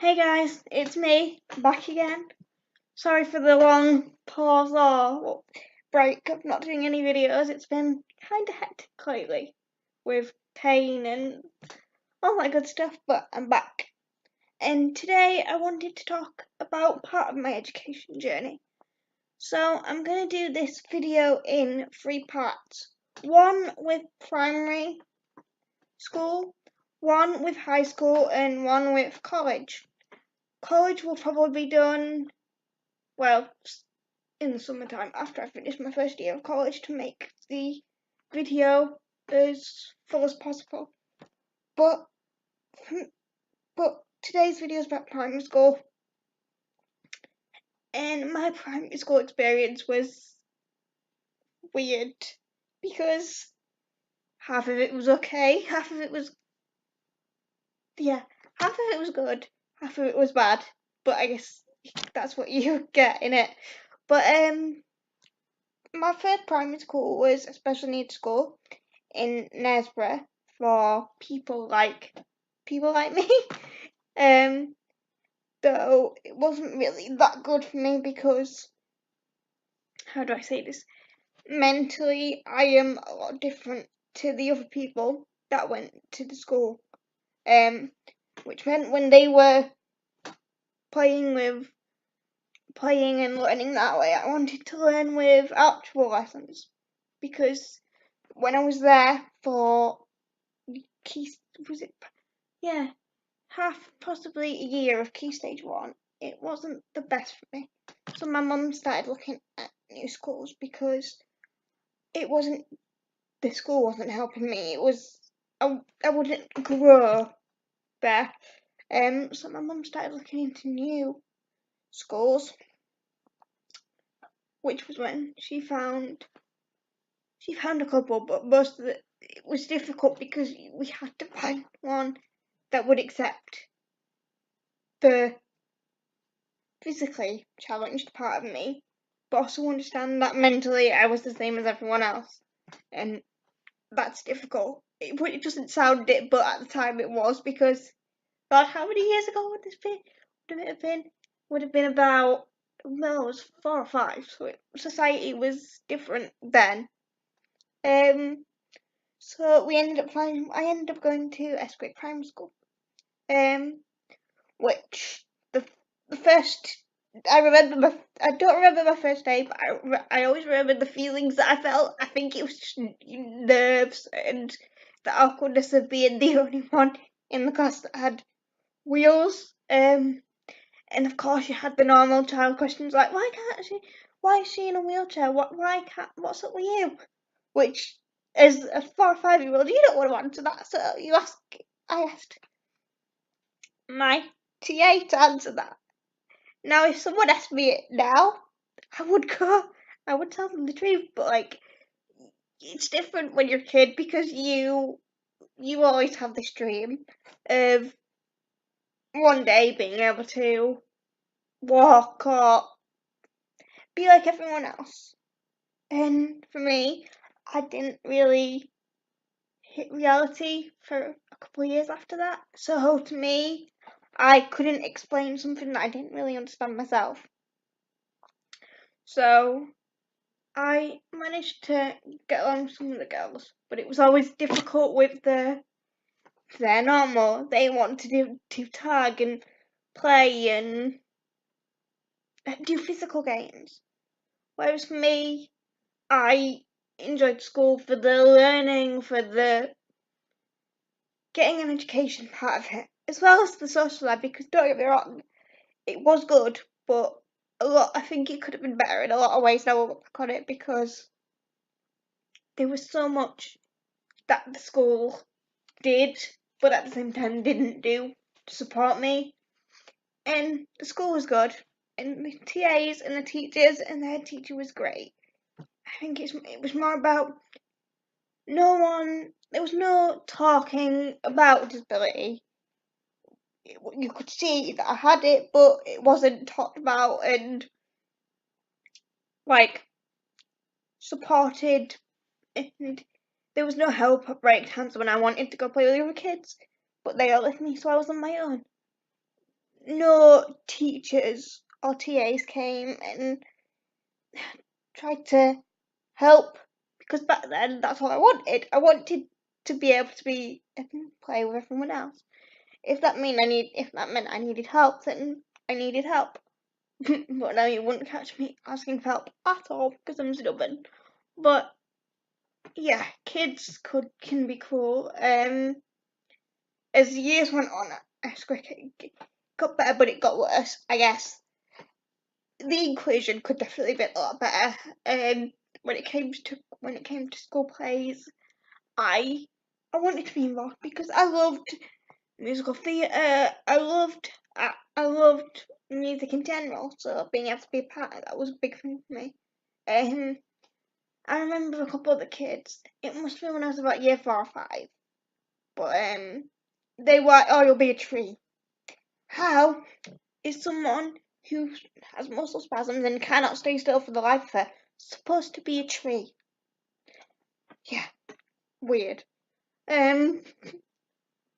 Hey guys, it's me, back again. Sorry for the long pause or break of not doing any videos. It's been kind of hectic lately with pain and all that good stuff, but I'm back. And today I wanted to talk about part of my education journey. So I'm going to do this video in 3 parts. One with primary school, one with high school, and one with college. College will probably be done, well, in the summertime after I finish my first year of college to make the video as full as possible. But today's video is about primary school, and my primary school experience was weird because half of it was okay, half of it was good, half of it was bad. But I guess that's what you get in it. But my first primary school was a special needs school in Knaresborough for people like me. Though it wasn't really that good for me because, how do I say this? Mentally, I am a lot different to the other people that went to the school. Which meant when they were playing and learning that way, I wanted to learn with actual lessons because when I was there for possibly a year of Key Stage 1, it wasn't the best for me. So my mum started looking at new schools because the school wasn't helping me. I wouldn't grow there. So my mum started looking into new schools, which was when she found a couple, but it was difficult because we had to find one that would accept the physically challenged part of me, but also understand that mentally I was the same as everyone else, and that's difficult. It doesn't sound it, but at the time it was, because God, how many years ago would this be? Would have been about, well, it was 4 or 5, so society was different then. So I ended up going to Esquik Primary School, which the first I don't remember my first day, but I always remember the feelings that I felt. I think it was just nerves and the awkwardness of being the only one in the class that had wheels. And of course you had the normal child questions like, why is she in a wheelchair? What's up with you? Which, as a 4 or 5-year-old, you don't want to answer that, so I asked my TA to answer that. Now, if someone asked me it now, I would tell them the truth, but it's different when you're a kid because you always have this dream of one day being able to walk or be like everyone else. And for me, I didn't really hit reality for a couple of years after that. So to me, I couldn't explain something that I didn't really understand myself. So I managed to get along with some of the girls, but it was always difficult with they're normal. They want to do tag and play and do physical games. Whereas for me, I enjoyed school for the learning, for the getting an education part of it, as well as the social life, because don't get me wrong, it was good, but I think it could have been better in a lot of ways now I look back on it, because there was so much that the school did, but at the same time didn't do to support me. And the school was good, and the TAs and the teachers and the head teacher was great. I think it was more about there was no talking about disability. You could see that I had it, but it wasn't talked about and supported, and there was no help at break times when I wanted to go play with the other kids, but they all left me, so I was on my own. no teachers or TAs came and tried to help, because back then that's what I wanted. I wanted to be able to be and play with everyone else. If that meant I needed help, then I needed help. But now you wouldn't catch me asking for help at all because I'm stubborn. But yeah, kids can be cruel. As years went on, it got better, but it got worse, I guess. The inclusion could definitely be a lot better. When it came to school plays, I wanted to be involved because I loved musical theatre. I loved music in general. So being able to be a part of that was a big thing for me. Um, I remember a couple of the kids. It must have been when I was about year 4 or 5. But they were, "Oh, you'll be a tree." How is someone who has muscle spasms and cannot stay still for the life of her supposed to be a tree? Yeah, weird. Um,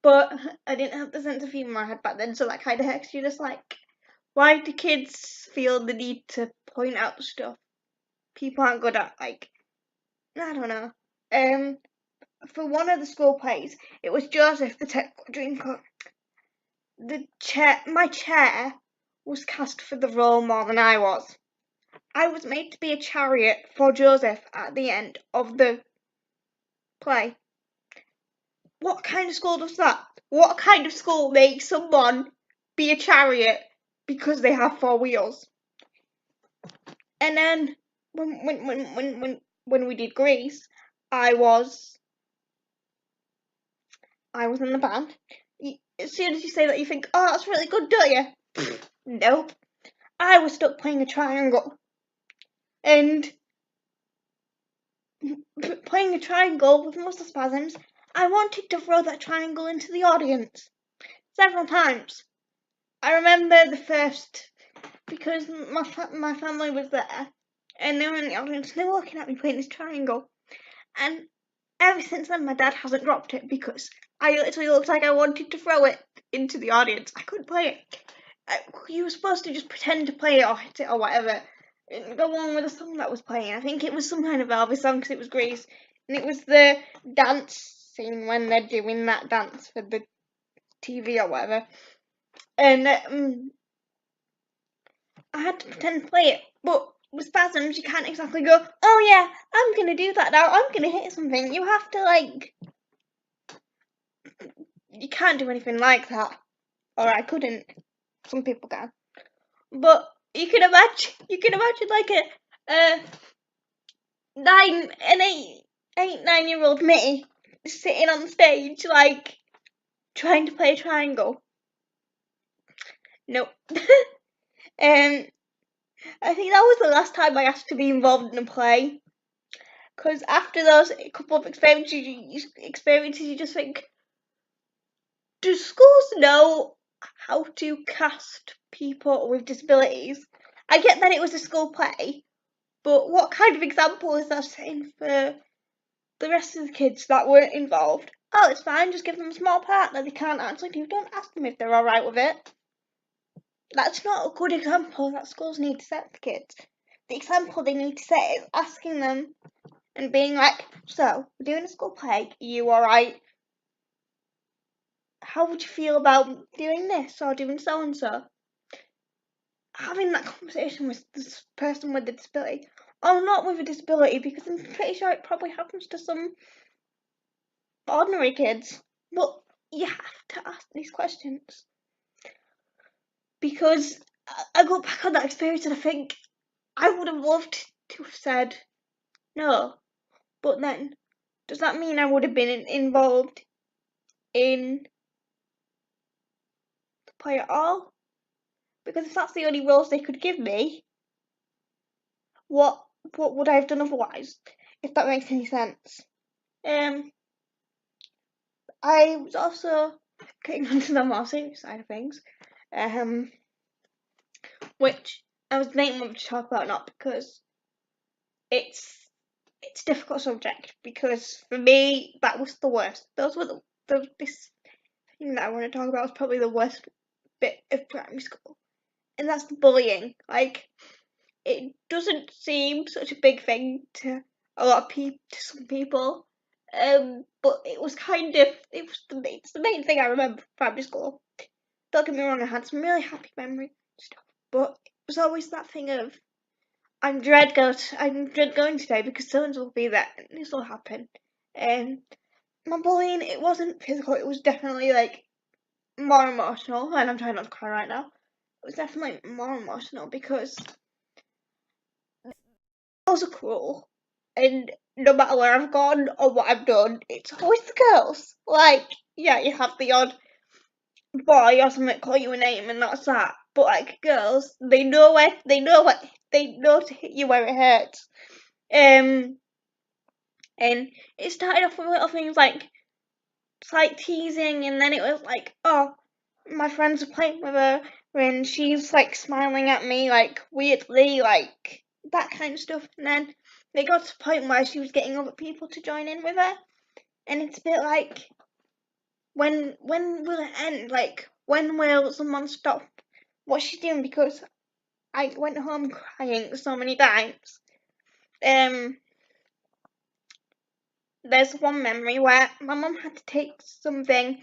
but I didn't have the sense of humour I had back then, so that kind of hurts you. Just like, why do kids feel the need to point out stuff people aren't good at? Like, I don't know. For one of the school plays, it was Joseph the Tech Drinker. My chair was cast for the role more than I was. I was made to be a chariot for Joseph at the end of the play. What kind of school does that? What kind of school makes someone be a chariot because they have 4 wheels? And then when we did Grease, I was in the band. As soon as you say that, you think, "Oh, that's really good," don't you? Nope. I was stuck playing a triangle, and playing a triangle with muscle spasms, I wanted to throw that triangle into the audience several times. I remember the first, because my family was there, and they were in the audience, and they were looking at me playing this triangle, and ever since then my dad hasn't dropped it because I literally looked like I wanted to throw it into the audience. I couldn't play it. You were supposed to just pretend to play it or hit it or whatever, and go along with the song that was playing. I think it was some kind of Elvis song because it was Grease, and it was the dance scene when they're doing that dance for the TV or whatever. And I had to pretend to play it, but with spasms, you can't exactly go, "Oh yeah, I'm gonna do that now. I'm gonna hit something." You have to you can't do anything like that, or I couldn't. Some people can, but you can imagine. You can imagine like a 9-year-old me sitting on stage trying to play a triangle. Nope. I think that was the last time I asked to be involved in a play. Because after those couple of experiences, you just think, do schools know how to cast people with disabilities? I get that it was a school play, but what kind of example is that setting for the rest of the kids that weren't involved? "Oh, it's fine, just give them a small part that they can't actually do. Don't ask them if they're alright with it." That's not a good example that schools need to set for kids. The example they need to set is asking them and being like, "So, we're doing a school play, are you alright? How would you feel about doing this or doing so and so?" Having that conversation with this person with a disability, or not with a disability, because I'm pretty sure it probably happens to some ordinary kids. But you have to ask these questions, because I go back on that experience and I think I would have loved to have said no, but then does that mean I would have been involved in the play at all? Because if that's the only roles they could give me, what would I have done otherwise? If that makes any sense. I was also getting onto the more serious side of things, which I was wanting to talk about, not because it's a difficult subject, because for me that was the worst. This thing that I want to talk about was probably the worst bit of primary school, and that's the bullying. Like, it doesn't seem such a big thing to a lot of people, to some people, but it was it's the main thing I remember from primary school. Don't get me wrong, I had some really happy memories and stuff, but it was always that thing of I'm dread going today because someone will be there and this will happen. And my bullying, it wasn't physical, it was definitely like more emotional, and I'm trying not to cry right now. It was definitely more emotional because girls are cruel, and no matter where I've gone or what I've done, it's always the girls. Like, yeah, you have the odd boy or something call you a name, and that's that. But like girls, they know to hit you where it hurts. Um, and it started off with little things like slight teasing, and then it was like, oh, my friends are playing with her, and she's like smiling at me like weirdly, like that kind of stuff. And then they got to the point where she was getting other people to join in with her, and it's a bit like, when will it end? Like, when will someone stop what she's doing? Because I went home crying so many times. There's one memory where my mum had to take something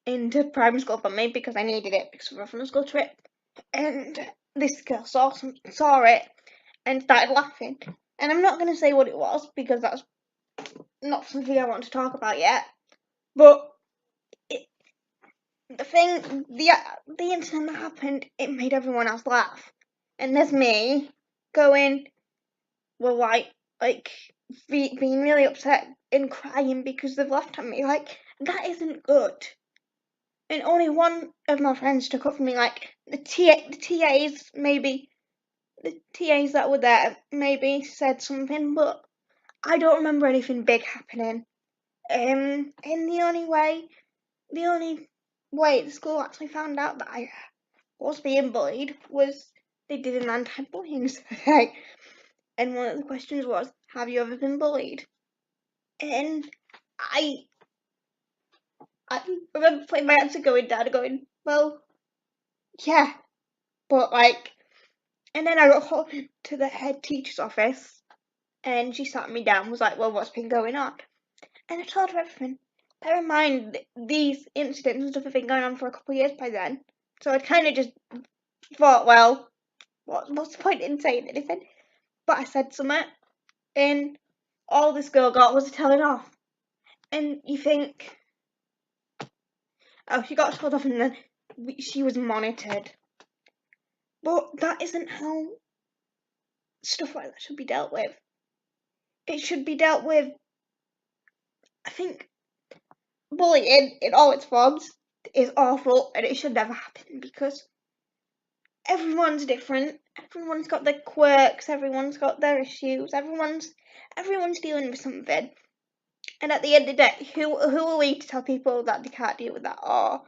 into primary school for me because I needed it because we were from a school trip, and this girl saw it and started laughing. And I'm not going to say what it was because that's not something I want to talk about yet. But it, the incident that happened, it made everyone else laugh, and there's me going, well, like being really upset and crying because they've laughed at me. Like, that isn't good. And only one of my friends stuck up for me. Like the TAs, maybe the TAs that were there maybe said something, but I don't remember anything big happening. And the only way the school actually found out that I was being bullied was they did an anti-bullying survey, and one of the questions was, "Have you ever been bullied?" And I I remember putting my answer going down and going, "Well, yeah, but like." And then I got called to the head teacher's office, and she sat me down and was like, "Well, what's been going on?" And I told her everything. Bear in mind, these incidents and stuff have been going on for a couple of years by then. So I'd kind of just thought, well, what's the point in saying anything? But I said something, and all this girl got was a telling off. And you think, oh, she got told off and then she was monitored. But that isn't how stuff like that should be dealt with. It should be dealt with, I think, bullying in all its forms is awful and it should never happen because everyone's different. Everyone's got their quirks, everyone's got their issues, everyone's dealing with something. And at the end of the day, who are we to tell people that they can't deal with that, or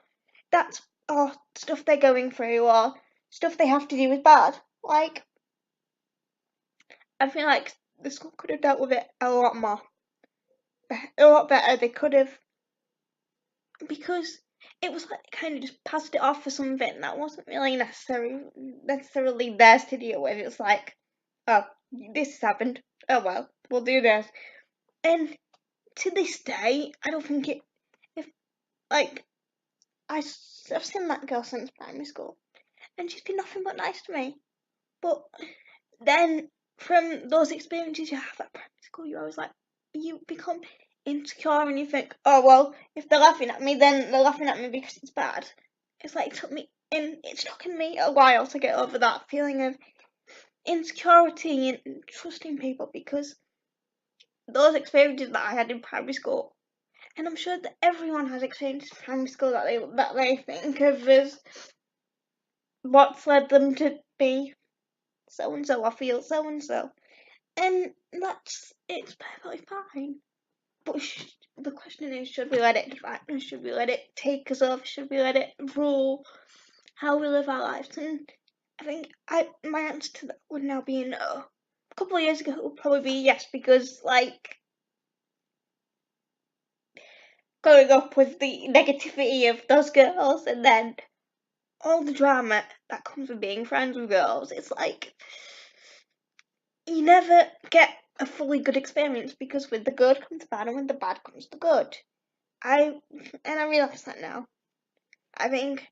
that's or stuff they're going through, or stuff they have to do is bad? Like, I feel like the school could have dealt with it a lot better. They could have, because it was like they kind of just passed it off for something that wasn't really necessarily theirs to deal with. It was like, oh, this has happened. Oh well, we'll do this. And to this day, I don't think it. If like I've seen that girl since primary school, and she's been nothing but nice to me. But then from those experiences you have at primary school, you're always like, you become insecure and you think, oh well, if they're laughing at me, then they're laughing at me because it's bad. It's like it's taken me a while to get over that feeling of insecurity and trusting people, because those experiences that I had in primary school, and I'm sure that everyone has experiences in primary school that they think of as what's led them to be so and so, I feel so and so, and it's perfectly fine. But the question is, should we let it define us? Should we let it take us over? Should we let it rule how we live our lives? And I think my answer to that would now be no. A couple of years ago, it would probably be yes, because like growing up with the negativity of those girls, and then all the drama that comes with being friends with girls. It's like you never get a fully good experience because with the good comes the bad, and with the bad comes the good. I realise that now. I think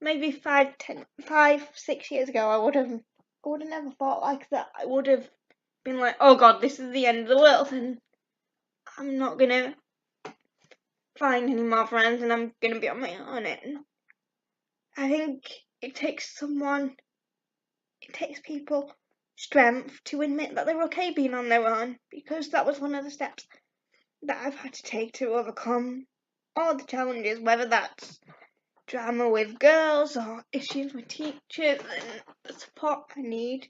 maybe 6 years ago, I would have never thought like that. I would have been like, oh God, this is the end of the world, and I'm not gonna find any more friends, and I'm gonna be on my own. And I think it takes people strength to admit that they're okay being on their own, because that was one of the steps that I've had to take to overcome all the challenges, whether that's drama with girls or issues with teachers and the support I need.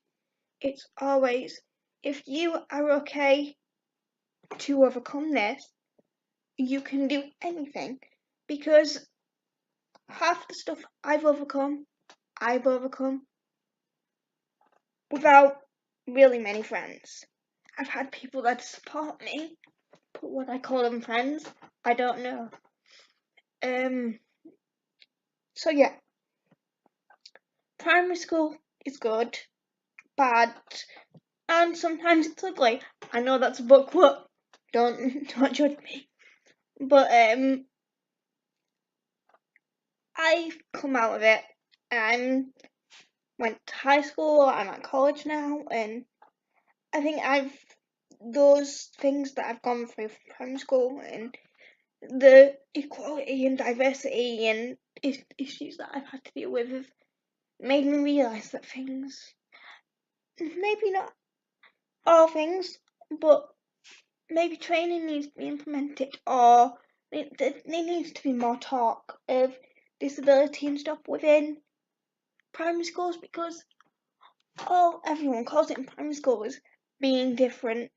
It's always, if you are okay to overcome this, you can do anything, because half the stuff I've overcome without really many friends. I've had people that support me, but would I call them friends? I don't know. So yeah, primary school is good, bad, and sometimes it's ugly. I know that's a book quote. Don't judge me. But I've come out of it. I went to high school. I'm at college now, and I think those things that I've gone through from primary school and the equality and diversity and issues that I've had to deal with have made me realise that things, maybe not all things, but maybe training needs to be implemented, or there needs to be more talk of disability and stuff within primary schools, because everyone calls it in primary schools being different.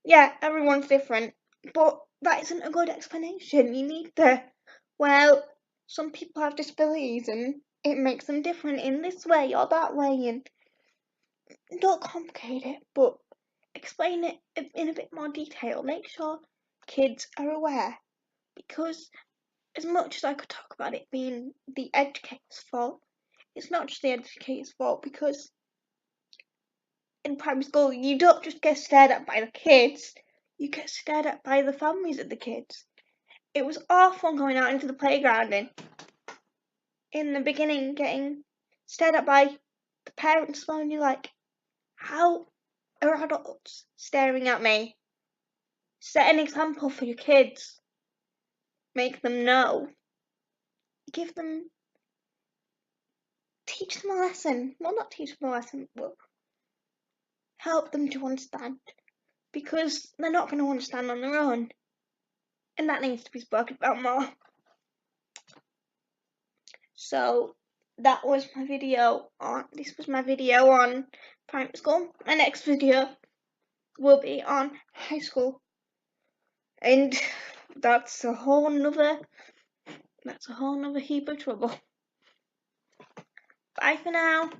Yeah, everyone's different, but that isn't a good explanation. You need some people have disabilities and it makes them different in this way or that way, and don't complicate it, but explain it in a bit more detail. Make sure kids are aware, because as much as I could talk about it being the educator's fault, it's not just the educator's fault, because in primary school you don't just get stared at by the kids, you get stared at by the families of the kids. It was awful going out into the playground and in the beginning getting stared at by the parents, and you're like, how are adults staring at me? Set an example for your kids. Make them know. Teach them a lesson. Well, not teach them a lesson, but help them to understand. Because they're not going to understand on their own. And that needs to be spoken about more. So, this was my video on primary school. My next video will be on high school. And that's a whole nother heap of trouble. Bye for now.